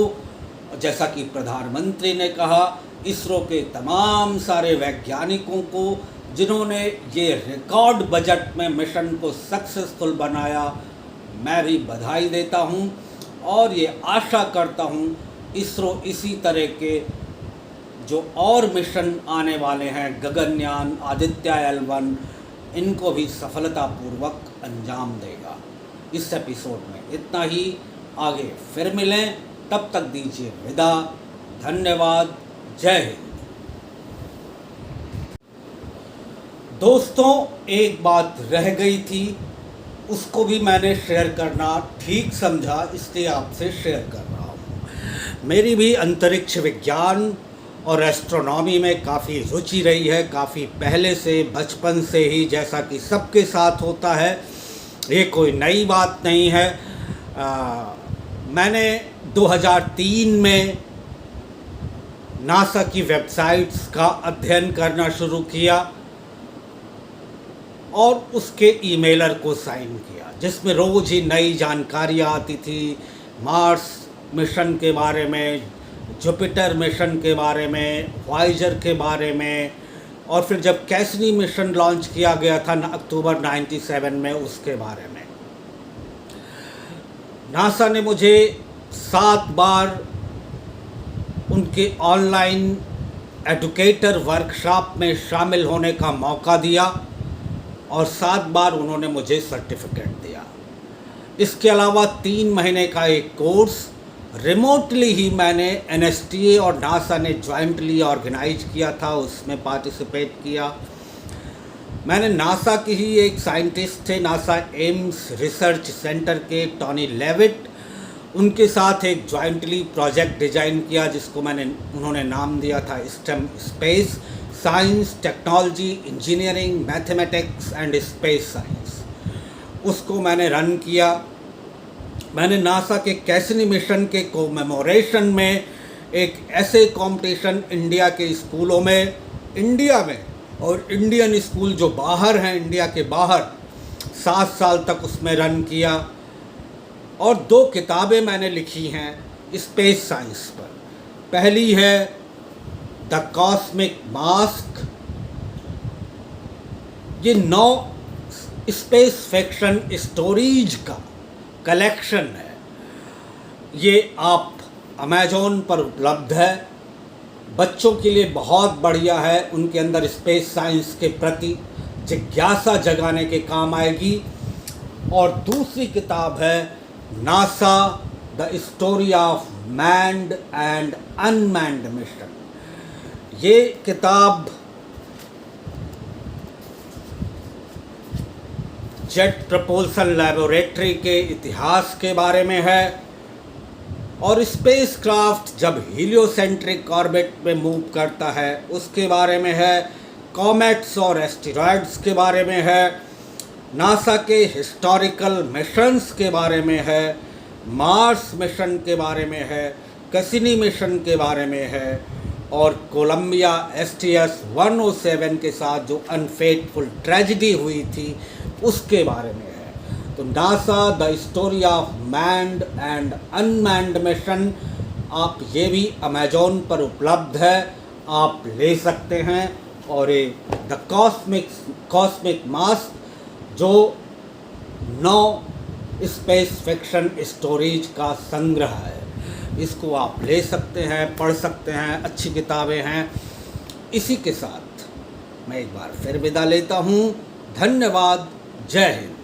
जैसा कि प्रधानमंत्री ने कहा, इसरो के तमाम सारे वैज्ञानिकों को जिन्होंने ये रिकॉर्ड बजट में मिशन को सक्सेसफुल बनाया, मैं भी बधाई देता हूँ और ये आशा करता हूँ इसरो इसी तरह के जो और मिशन आने वाले हैं, गगनयान, आदित्य L1, इनको भी सफलतापूर्वक अंजाम देगा। इस एपिसोड में इतना ही, आगे फिर मिलें, तब तक दीजिए विदा। धन्यवाद, जय हिंद। दोस्तों, एक बात रह गई थी, उसको भी मैंने शेयर करना ठीक समझा, इसलिए आपसे शेयर कर रहा हूँ। मेरी भी अंतरिक्ष विज्ञान और एस्ट्रोनॉमी में काफ़ी रुचि रही है, काफ़ी पहले से, बचपन से ही, जैसा कि सबके साथ होता है। ये कोई नई बात नहीं है। मैंने 2003 में नासा की वेबसाइट्स का अध्ययन करना शुरू किया और उसके ईमेलर को साइन किया, जिसमें रोज़ ही नई जानकारियाँ आती थी मार्स मिशन के बारे में, जुपिटर मिशन के बारे में, वॉयेजर के बारे में, और फिर जब कैसिनी मिशन लॉन्च किया गया था अक्टूबर 97 में, उसके बारे में। नासा ने मुझे 7 बार उनके ऑनलाइन एडुकेटर वर्कशॉप में शामिल होने का मौका दिया और 7 बार उन्होंने मुझे सर्टिफिकेट दिया। इसके अलावा 3 महीने का एक कोर्स रिमोटली ही मैंने NSTA और नासा ने जॉइंटली ऑर्गेनाइज किया था, उसमें पार्टिसिपेट किया। मैंने नासा की ही एक साइंटिस्ट थे, नासा एम्स रिसर्च सेंटर के टॉनी लेविट, उनके साथ एक जॉइंटली प्रोजेक्ट डिज़ाइन किया जिसको उन्होंने नाम दिया था STEM, space science, technology, engineering, mathematics and space science. उसको मैंने रन किया। मैंने नासा के कैसिनी मिशन के कोमेमोरेशन में एक ऐसे कंपटीशन इंडिया के स्कूलों में, इंडिया में और इंडियन स्कूल जो बाहर हैं, इंडिया के बाहर, 7 साल तक उसमें रन किया। और 2 किताबें मैंने लिखी हैं स्पेस साइंस पर। पहली है द कॉस्मिक मास्क, ये 9 स्पेस फिक्शन स्टोरीज का कलेक्शन है। ये आप अमेज़ॉन पर उपलब्ध है। बच्चों के लिए बहुत बढ़िया है, उनके अंदर स्पेस साइंस के प्रति जिज्ञासा जगाने के काम आएगी। और दूसरी किताब है NASA the story of manned and unmanned mission. ये किताब जेट प्रपोल्सन लैबोरेटरी के इतिहास के बारे में है और स्पेसक्राफ्ट जब हीलियोसेंट्रिक ऑर्बिट में मूव करता है उसके बारे में है, कॉमेट्स और एस्टेरॉयड्स के बारे में है, नासा के हिस्टोरिकल मिशंस के बारे में है, मार्स मिशन के बारे में है, कैसिनी मिशन के बारे में है और कोलंबिया STS-107 के साथ जो अनफेटफुल ट्रेजेडी हुई थी उसके बारे में है। तो NASA the story of manned and unmanned mission, आप ये भी अमेज़ॉन पर उपलब्ध है, आप ले सकते हैं। और ये द कॉस्मिक मास्क जो 9 स्पेस फिक्शन स्टोरीज का संग्रह है, इसको आप ले सकते हैं, पढ़ सकते हैं, अच्छी किताबें हैं। इसी के साथ मैं एक बार फिर विदा लेता हूँ। धन्यवाद। जय हिंद।